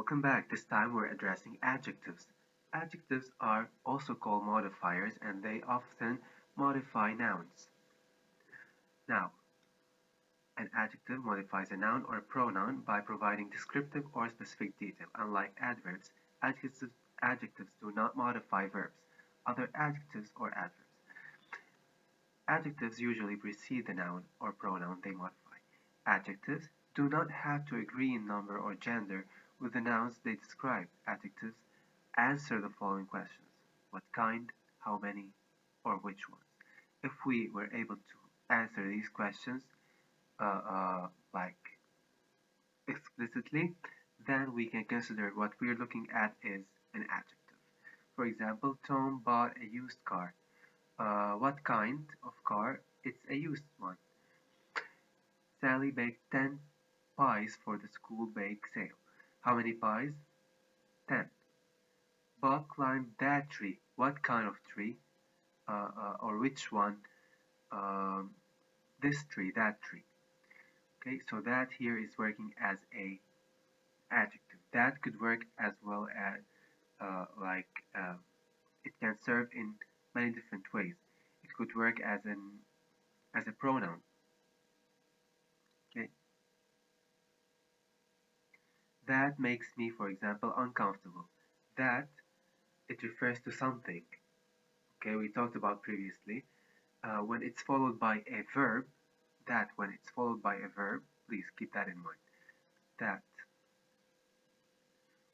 Welcome back. This time we're addressing adjectives. Adjectives are also called modifiers and they often modify nouns. Now, an adjective modifies a noun or a pronoun by providing descriptive or specific detail. Unlike adverbs, adjectives do not modify verbs, other adjectives or adverbs. Adjectives usually precede the noun or pronoun they modify. Adjectives do not have to agree in number or gender with the nouns they describe. Adjectives answer the following questions: what kind, how many, or which ones. If we were able to answer these questions like explicitly, then we can consider what we're looking at is an adjective. For example, Tom bought a used car. What kind of car? It's a used one. Sally baked 10 pies for the school bake sale. How many pies? 10. Bob climbed that tree. What kind of tree? Or which one? Um, this tree, that tree. Okay, so that here is working as a adjective. That could work as well as it can serve in many different ways. It could work as a pronoun. Okay, that makes me, for example, uncomfortable. That it refers to something. Okay, we talked about previously. When it's followed by a verb, when it's followed by a verb, please keep that in mind. That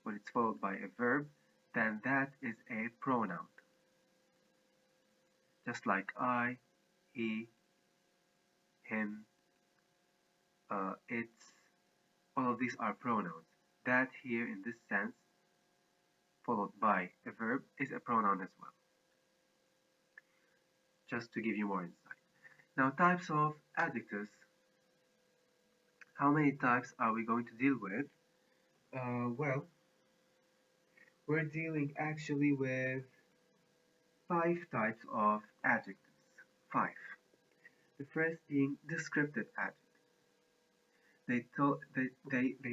when it's followed by a verb, then that is a pronoun. Just like I, he, him, it's, all of these are pronouns. That here in this sense, followed by a verb, is a pronoun as well. Just to give you more insight. Now, types of adjectives. How many types are we going to deal with? Well, we're dealing actually with 5 types of adjectives. 5. The first being descriptive adjectives. They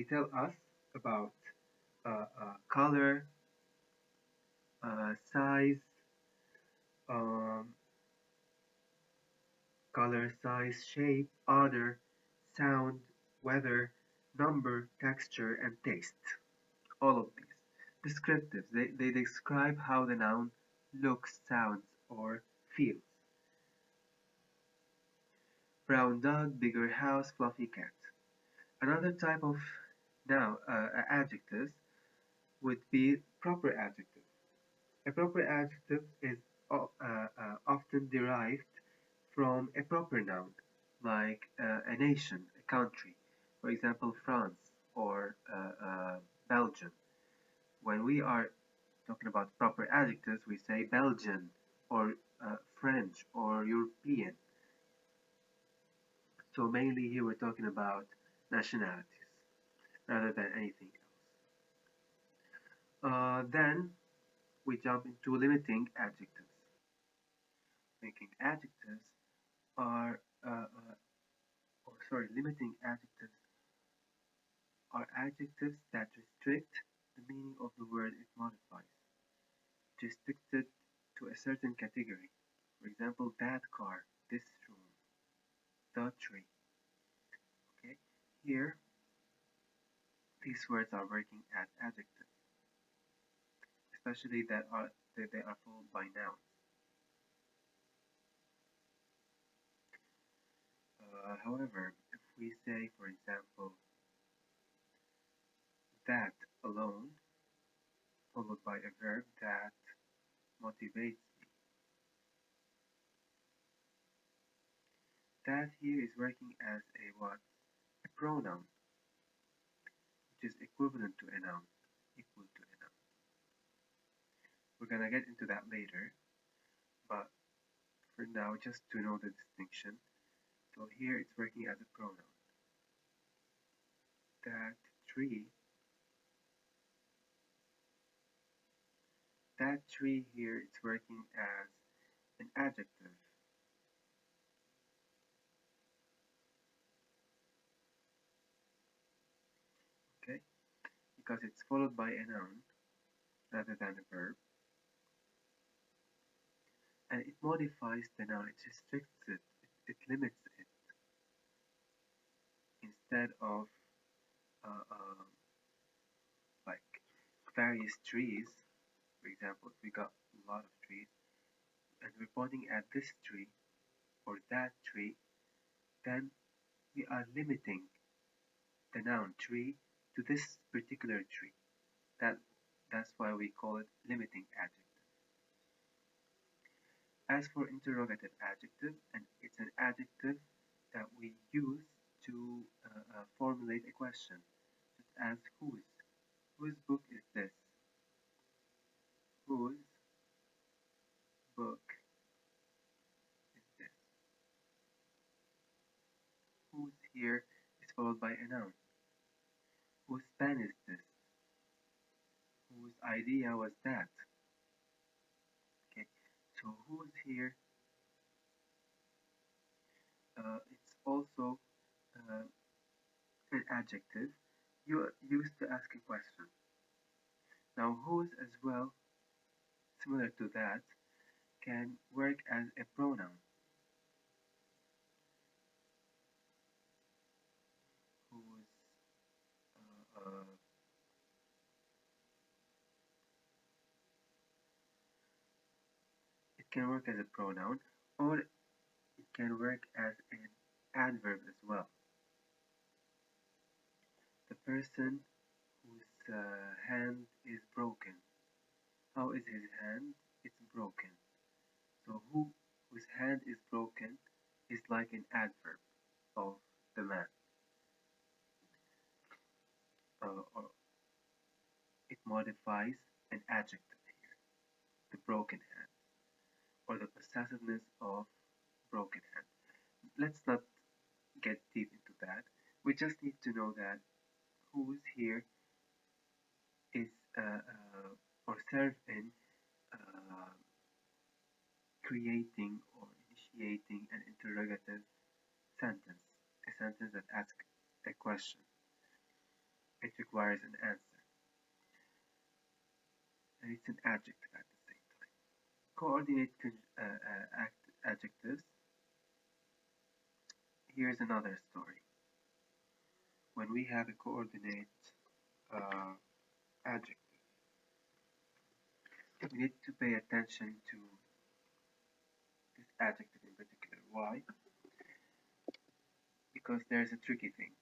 tell us about color, size, um, shape, odor, sound, weather, number, texture, and taste. All of these. Descriptives, they describe how the noun looks, sounds, or feels. Brown dog, bigger house, fluffy cat. Another type of adjectives would be proper adjective. A proper adjective is often derived from a proper noun, like a nation, a country. For example, France or Belgium. When we are talking about proper adjectives, we say Belgian or French or European. So mainly here we're talking about nationalities rather than anything else. Then we jump into limiting adjectives. Limiting adjectives are adjectives that restrict the meaning of the word it modifies, restricted to a certain category. For example, that car, this room, the tree. Okay, here these words are working as adjectives, especially that they are followed by nouns. However, if we say, for example, that alone, followed by a verb that motivates me, that here is working as a what? A pronoun, which is equivalent to a noun, equal to a noun. We're gonna get into that later, but for now, just to know the distinction. So here it's working as a pronoun. That tree here it's working as an adjective. Okay, because it's followed by a noun rather than a verb, and it modifies the noun, it restricts it, it limits it, instead of uh, uh, like various trees. For example, if we got a lot of trees and we're pointing at this tree or that tree, then we are limiting the noun tree to this particular tree. That's why we call it limiting adjective. As for interrogative adjective, and it's an adjective that we use to formulate a question, such as whose. Whose book is this? Whose book is this? Whose here is followed by a noun. Whose pen is this? Whose idea was that? Okay, so whose here, it's also uh, an adjective you used to ask a question. Now whose as well, similar to that, can work as a pronoun. Whose uh, uh, it can work as a pronoun, or it can work as an adverb as well. The person whose hand is broken. How is his hand? It's broken. So whose hand is broken is like an adverb of the man. Or it modifies an adjective here, the broken hand, or the possessiveness of broken hand. Let's not get deep into that. We just need to know that whose here is or serve in uh, creating or initiating an interrogative sentence, a sentence that asks a question. It requires an answer, and it's an adjective at the same time. Coordinate adjectives. Here's another story. When we have a coordinate uh, adjective, we need to pay attention to this adjective in particular. Why? Because there's a tricky thing.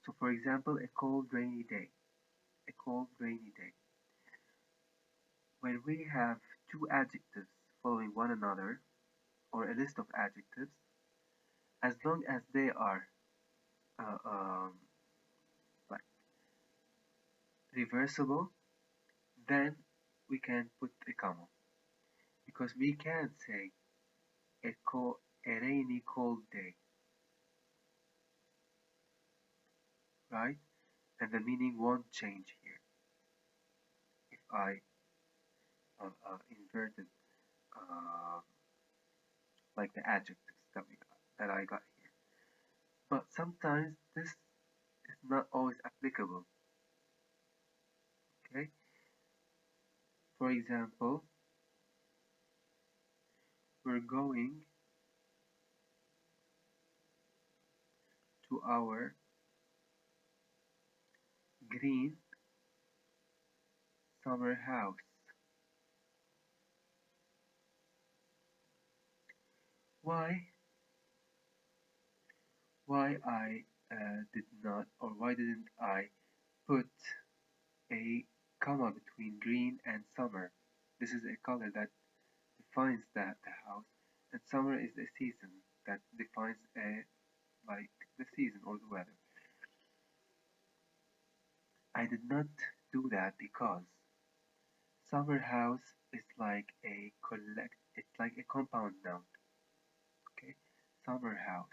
So for example, a cold rainy day. A cold rainy day. When we have two adjectives following one another, or a list of adjectives, as long as they are uh, um, like reversible, then we can put a comma. Because we can say a rainy cold day, right? And the meaning won't change here if I inverted uh, like the adjectives that I got here. But sometimes this is not always applicable. Okay. For example, we're going to our green summer house. Why? Why I did not, or why didn't I put a comma between green and summer? This is a color that defines the house, and summer is a season that defines like the season or the weather. I did not do that because summer house is like it's like a compound noun. Okay, summer house,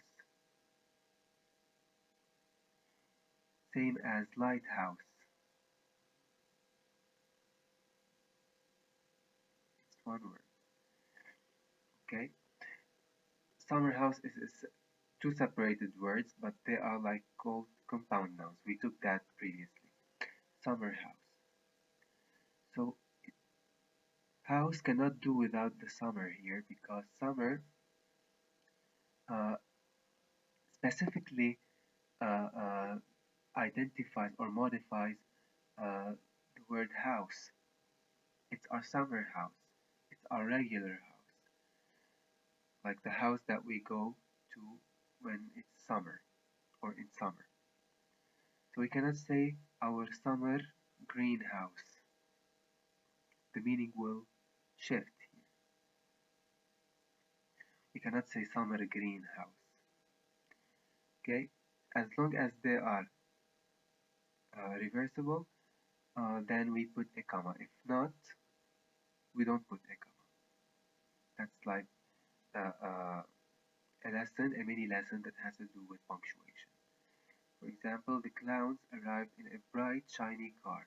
same as lighthouse. It's one word. Okay, summer house is two separated words, but they are like called compound nouns. We took that previously. Summer house. So house cannot do without the summer here because summer uh, specifically identifies or modifies the word house. It's our summer house. It's our regular house, like the house that we go to when it's summer or in summer. So we cannot say our summer greenhouse. The meaning will shift here. We cannot say summer greenhouse. Okay, as long as they are reversible, then we put a comma. If not, we don't put a comma. That's like a lesson, a mini lesson that has to do with punctuation. For example, the clowns arrived in a bright, shiny car.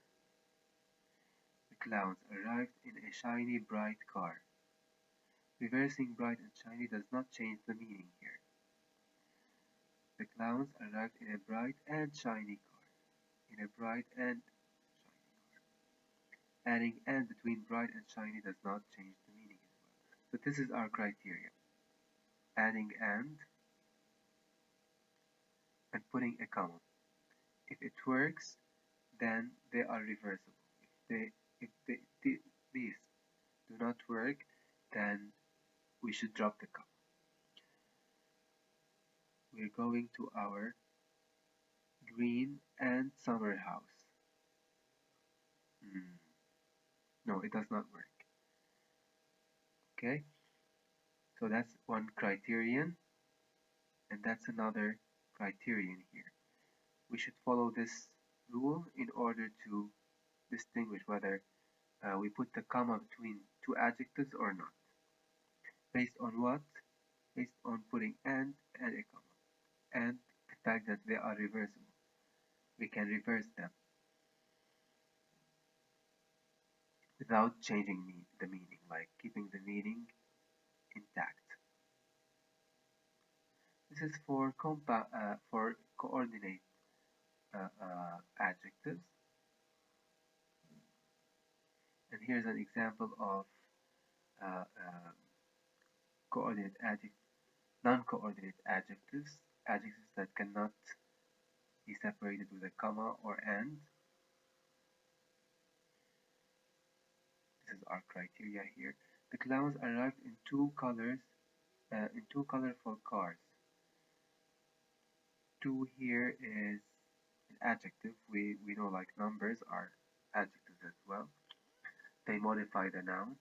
The clowns arrived in a shiny, bright car. Reversing bright and shiny does not change the meaning here. The clowns arrived in a bright and shiny car. In a bright and shiny car. Adding and between bright and shiny does not change the meaning as well. So this is our criteria. Adding and putting a comma. If it works, then they are reversible. If these do not work, then we should drop the comma. We're going to our green and summer house. No, it does not work. Okay, so that's one criterion, and that's another criterion here. We should follow this rule in order to distinguish whether we put the comma between two adjectives or not. Based on what? Based on putting and a comma, and the fact that they are reversible. We can reverse them without changing the meaning, like keeping the meaning intact. This is for coordinate adjectives. And here's an example of coordinate non-coordinate adjectives, adjectives that cannot be separated with a comma or and. This is our criteria here. The clowns arrived in two colorful cars. Two here is an adjective. We know like numbers are adjectives as well. They modify the noun,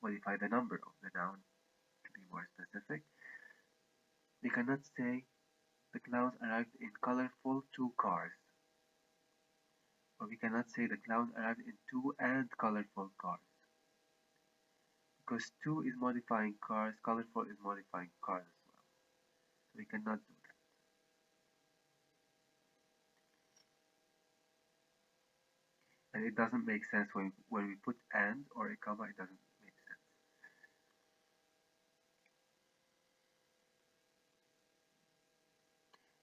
modify the number of the noun to be more specific. We cannot say the clowns arrived in colorful two cars. Or we cannot say the clowns arrived in two and colorful cars. Because two is modifying cars, colorful is modifying cars as well. So we cannot do that. And it doesn't make sense when we put and or a comma, it doesn't make sense.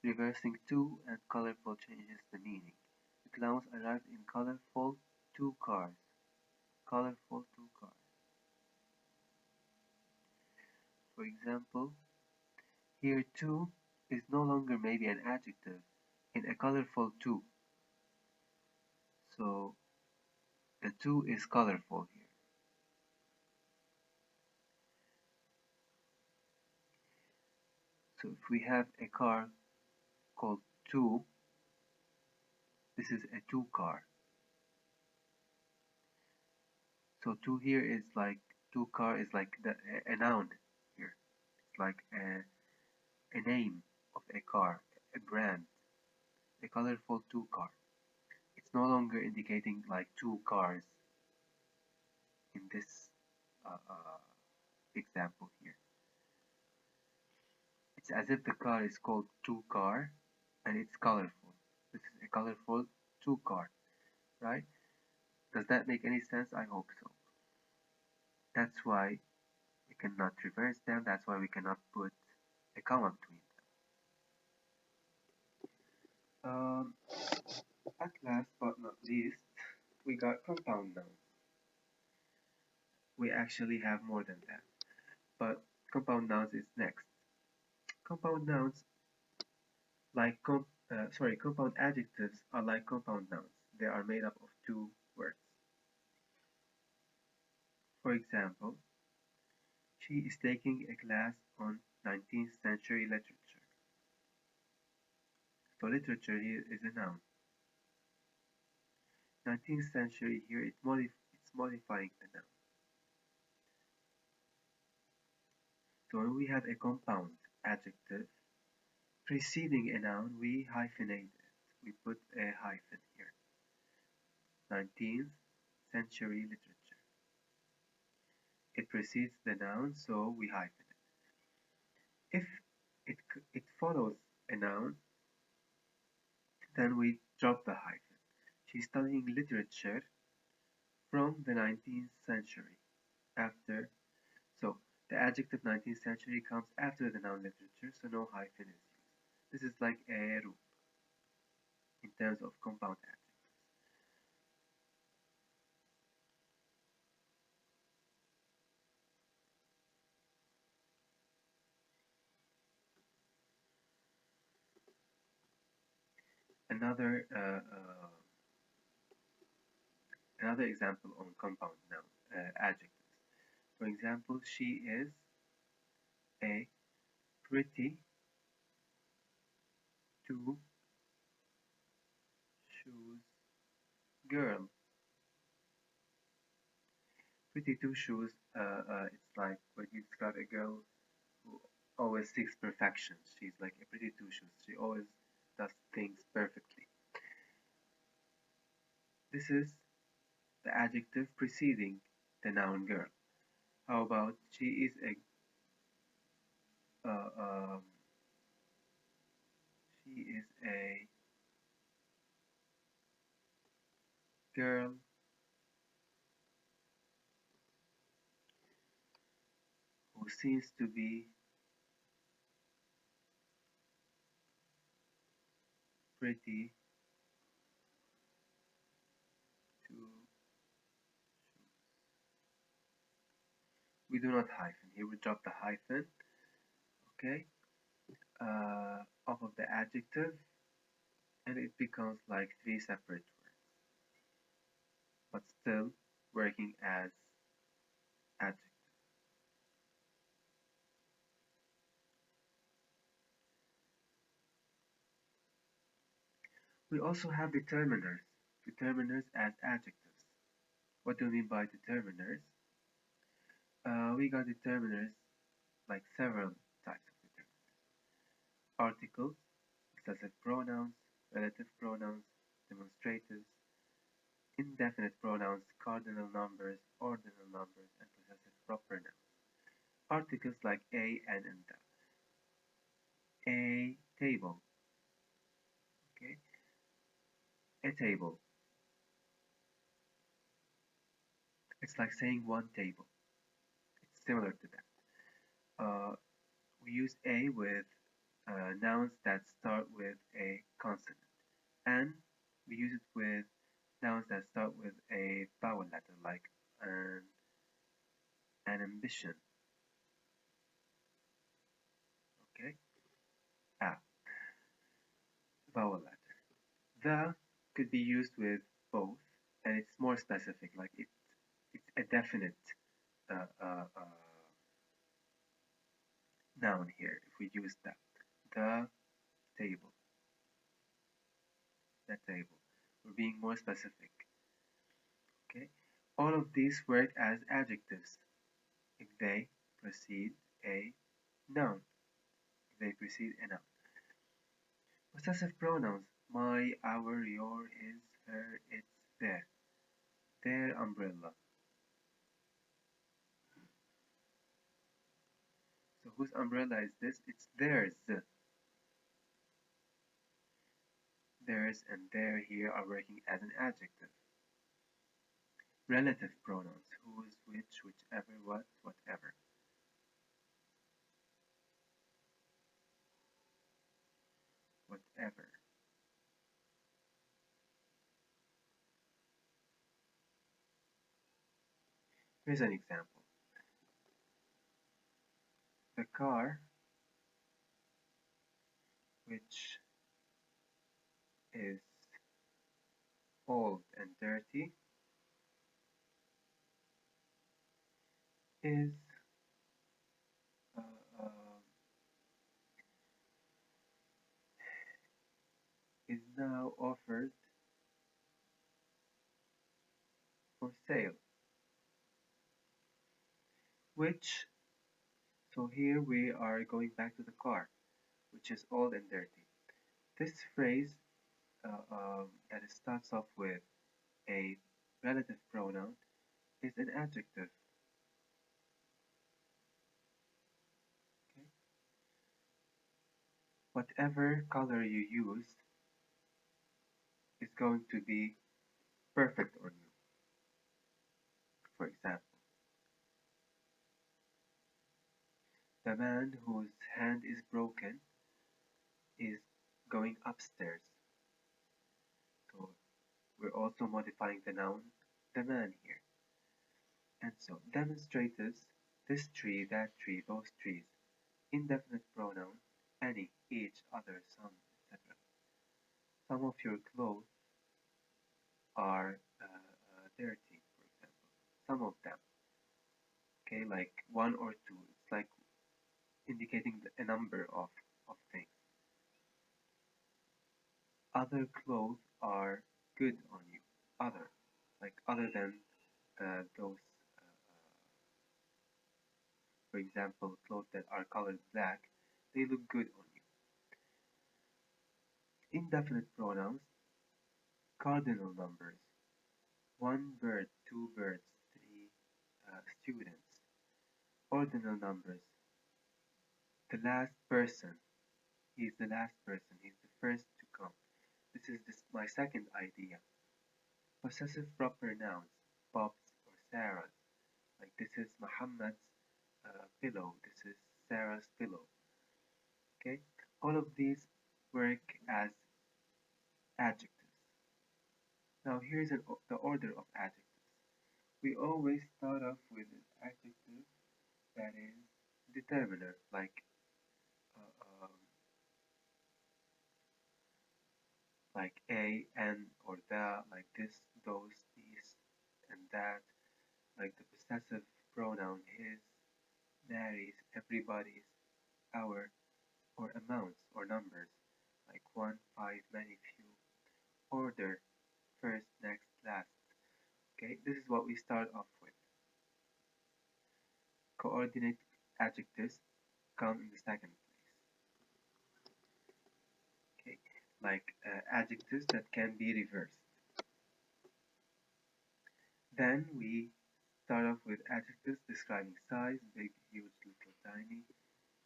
Reversing two and colorful changes the meaning. The clowns arrived in colorful two cars. Colorful two cars. For example, here two is no longer maybe an adjective in a colorful two. So the two is colorful here. So if we have a car called two, this is a two car. So two here is like two car is like a noun here. It's like a name of a car, a brand, a colorful two car. It's no longer indicating like two cars in this example here. It's as if the car is called two car and it's colorful. This is a colorful two car, right? Does that make any sense? I hope so. That's why we cannot reverse them. That's why we cannot put a comma between them. Um, at last but not least, we got compound nouns. We actually have more than that, but compound nouns is next. Compound nouns compound adjectives are like compound nouns. They are made up of two words. For example, she is taking a class on 19th century literature. So literature here is a noun. 19th century here it's modifying the noun. So when we have a compound adjective preceding a noun, we hyphenate it. We put a hyphen here. 19th century literature. It precedes the noun, so we hyphen it. If it follows a noun, then we drop the hyphen. She's studying literature from the 19th century. So the adjective 19th century comes after the noun literature, so no hyphen is used. This is like a rule in terms of compound adjectives. Another another example on compound noun adjectives. For example, she is a pretty two shoes girl. Pretty two shoes. It's like when you describe a girl who always seeks perfection. She's like a pretty two shoes. She always does things perfectly. This is the adjective preceding the noun girl. How about she is uh, um, a girl who seems to be pretty to we do not hyphen here. We drop the hyphen, okay, off of the adjective, and it becomes like three separate words, but still working as adjective. We also have determiners. Determiners as adjectives. What do we mean by determiners? We got determiners like several types of determiners. Articles, possessive pronouns, relative pronouns, demonstratives, indefinite pronouns, cardinal numbers, ordinal numbers, and possessive proper nouns. Articles like a and the. A table, okay? A table. It's like saying one table. It's similar to that. We use a with nouns that start with a consonant, and we use it with nouns that start with a vowel letter, like an ambition. Okay, vowel letter. The could be used with both, and it's more specific, like it's a definite uh, uh, uh, noun here. If we use that, the table, the table, we're being more specific. Okay, all of these work as adjectives if they precede a noun. If they precede a noun. Possessive pronouns: my, our, your, his, her, its, their umbrella. So whose umbrella is this? It's theirs. Theirs and their here are working as an adjective. Relative pronouns: whose, which, whichever, what, whatever. Whatever. Here's an example. The car, which is old and dirty, is uh, uh, is now offered for sale. Which, so here we are going back to the car, which is old and dirty. This phrase that it starts off with a relative pronoun is an adjective. Okay? Whatever color you use is going to be perfect on you. For example, the man whose hand is broken is going upstairs. So we're also modifying the noun the man here. And so demonstrators, this tree, that tree, those trees, indefinite pronoun, any, each, other, some, etc. Some of your clothes are dirty, for example. Some of them, okay, like one or two. It's like indicating a number of things. Other clothes are good on you. Other, like other than those, for example, clothes that are colored black, they look good on you. Indefinite pronouns, cardinal numbers. One bird, two birds, three students. Ordinal numbers. The last person. He's the last person. He's the first to come. This is my second idea. Possessive proper nouns. Bob's or Sarah's. Like this is Muhammad's pillow. This is Sarah's pillow. Okay? All of these work as adjectives. Now here's the order of adjectives. We always start off with an adjective that is determiner, uh, um, like a, and, or the, like this, those, these, and that, like the possessive pronoun his, Mary's, everybody's, our, or amounts or numbers, like one, five, many, few. Order, first, next, last. Okay, this is what we start off with. Coordinate adjectives come in the second place. Okay, like adjectives that can be reversed. Then we start off with adjectives describing size, big, huge, little, tiny.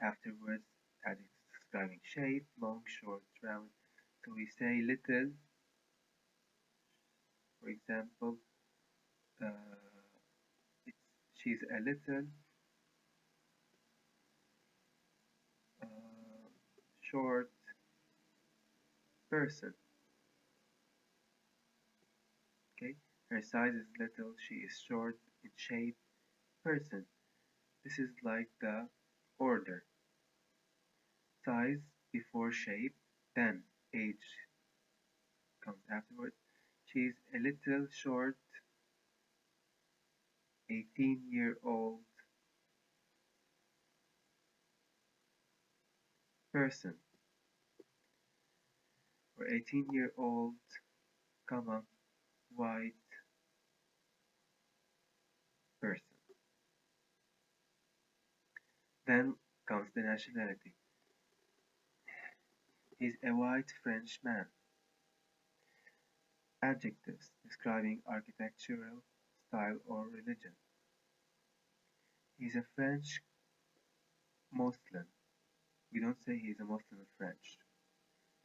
Afterwards, adjectives describing shape, long, short, round. So we say little, for example, uh, she's a little uh, short person. Okay, her size is little, she is short in shape, person. This is like the order. Size before shape, then age comes afterwards. She's a little short, 18-year-old person. Or 18-year-old, comma, white person. Then comes the nationality. He's a white French man. Adjectives describing architectural style or religion. He's a French Muslim. We don't say he's a Muslim in French.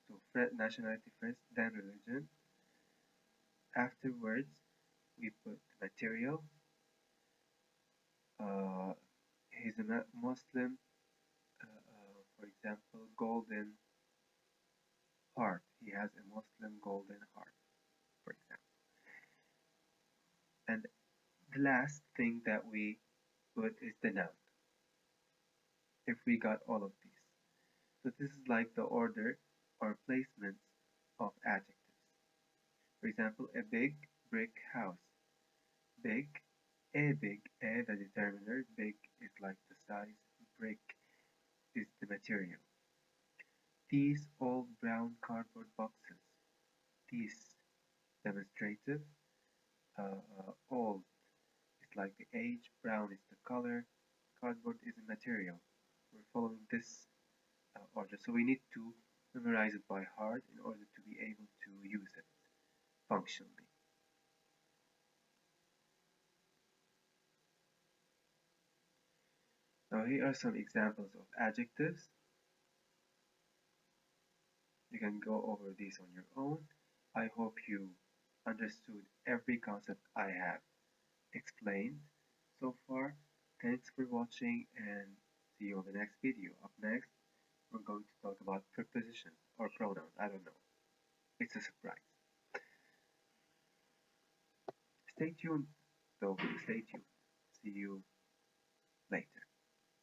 So nationality first, then religion. Afterwards, we put material. Uh, he's a Muslim, for example, golden heart. He has a Muslim golden heart, for example. And the the last thing that we put is the noun, if we got all of these. So this is like the order or placements of adjectives. For example, a big brick house. Big, a the determiner, big is like the size, brick is the material. These old brown cardboard boxes. These demonstrative, old is like the age, brown is the color, cardboard is the material. We're following this order, so we need to memorize it by heart in order to be able to use it functionally. Now here are some examples of adjectives. You can go over these on your own. I hope you understood every concept I have explained so far. Thanks for watching and see you on the next video. Up next, we're going to talk about prepositions or pronouns. I don't know. It's a surprise. Stay tuned, though. Stay tuned. See you later.